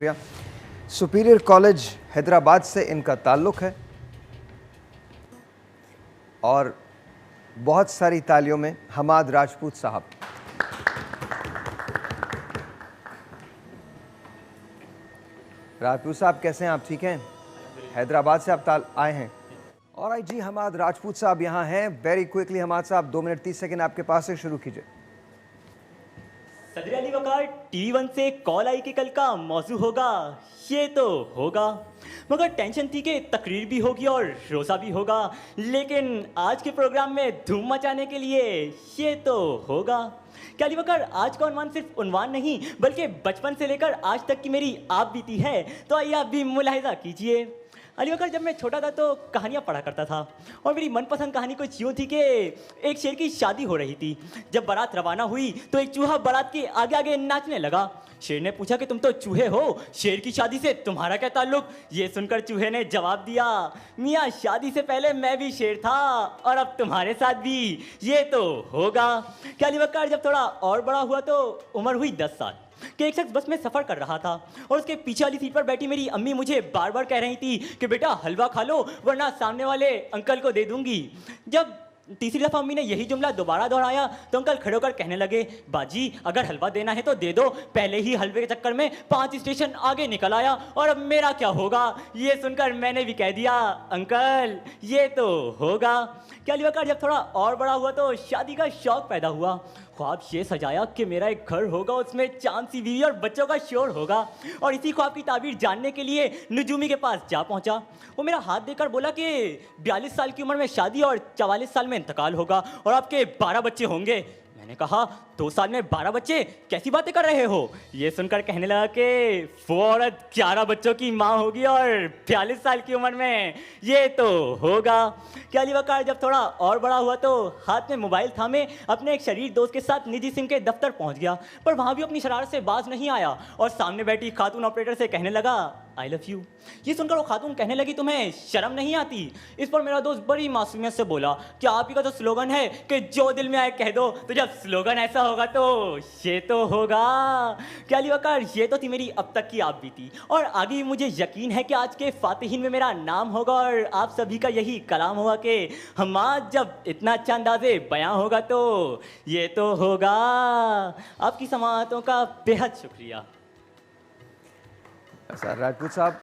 शुक्रिया। Superior college Hyderabad से इनका ताल्लुक़ है और बहुत सारी तालियों में हमाद राजपूत साहब। राजपूत साहब कैसे हैं आप? ठीक हैं? हैदराबाद से आप आए हैं। और जी हमाद राजपूत साहब यहाँ हैं। वेरी क्विकली हमाद साहब 2 मिनट 30 सेकंड आपके पास से, शुरू कीजिए। सदर अली वकार टीवी 1 से कॉल आई कि कल का मौजू होगा, ये तो होगा, मगर टेंशन थी कि तकरीर भी होगी और रोज़ा भी होगा, लेकिन आज के प्रोग्राम में धूम मचाने के लिए ये तो होगा। क्या अली वकार आज का उन्वान सिर्फ उन्वान नहीं बल्कि बचपन से लेकर आज तक की मेरी आप बीती है, तो आइए आप भी मुलाहिजा कीजिए। अली वकार जब मैं छोटा था तो कहानियाँ पढ़ा करता था और मेरी मनपसंद कहानी कुछ यूँ थी कि एक शेर की शादी हो रही थी। जब बारात रवाना हुई तो एक चूहा बारात के आगे आगे नाचने लगा। शेर ने पूछा कि तुम तो चूहे हो, शेर की शादी से तुम्हारा क्या ताल्लुक? ये सुनकर चूहे ने जवाब दिया, मियाँ शादी से पहले मैं भी शेर था और अब तुम्हारे साथ भी ये तो होगा। क्या अली वकार जब थोड़ा और बड़ा हुआ तो उम्र हुई 10 साल कि एक शख्स बस में सफ़र कर रहा था और उसके पीछे वाली सीट पर बैठी मेरी अम्मी मुझे बार बार कह रही थी कि बेटा हलवा खा लो वरना सामने वाले अंकल को दे दूंगी। जब तीसरी दफ़ा अम्मी ने यही जुमला दोबारा दोहराया तो अंकल खड़े होकर कहने लगे, बाजी अगर हलवा देना है तो दे दो। पहले ही हलवे के चक्कर में 5 स्टेशन आगे निकल आया और अब मेरा क्या होगा? ये सुनकर मैंने भी कह दिया, अंकल ये तो होगा। क्या अली वकार जब थोड़ा और बड़ा हुआ तो शादी का शौक़ पैदा हुआ। ख्वाब ये सजाया कि मेरा एक घर होगा, उसमें चांद सी बीवी और बच्चों का शोर होगा, और इसी ख्वाब की ताबीर जानने के लिए नजूमी के पास जा पहुंचा। वो मेरा हाथ देकर बोला कि 42 साल की उम्र में शादी और 44 साल में इंतकाल होगा और आपके 12 बच्चे होंगे। मैंने कहा 2 साल में 12 बच्चे, कैसी बातें कर रहे हो? ये सुनकर कहने लगा कि वो औरत 11 बच्चों की माँ होगी और 42 साल की उम्र में ये तो होगा। क्या अली वकार जब थोड़ा और बड़ा हुआ तो हाथ में मोबाइल थामे अपने एक शरीर दोस्त के साथ निजी सिम के दफ्तर पहुंच गया, पर वहाँ भी अपनी शरारत से बाज नहीं आया और सामने बैठी खातून ऑपरेटर से कहने लगा, आई लव यू। ये सुनकर वो खातून कहने लगी, तुम्हें शर्म नहीं आती? इस पर मेरा दोस्त बड़ी मासूमियत से बोला, क्या आप ही का तो स्लोगन है कि जो दिल में आए कह दो, तो जब स्लोगन ऐसा होगा तो ये तो होगा। क्या अली वकार ये तो थी मेरी अब तक की आप बीती, और आगे भी मुझे यकीन है कि आज के फातिहीन में मेरा नाम होगा और आप सभी का यही कलाम होगा कि हम आज जब इतना अच्छा अंदाज़े बयां होगा तो ये तो होगा। आपकी समाअतों का बेहद शुक्रिया। राजपूत साहब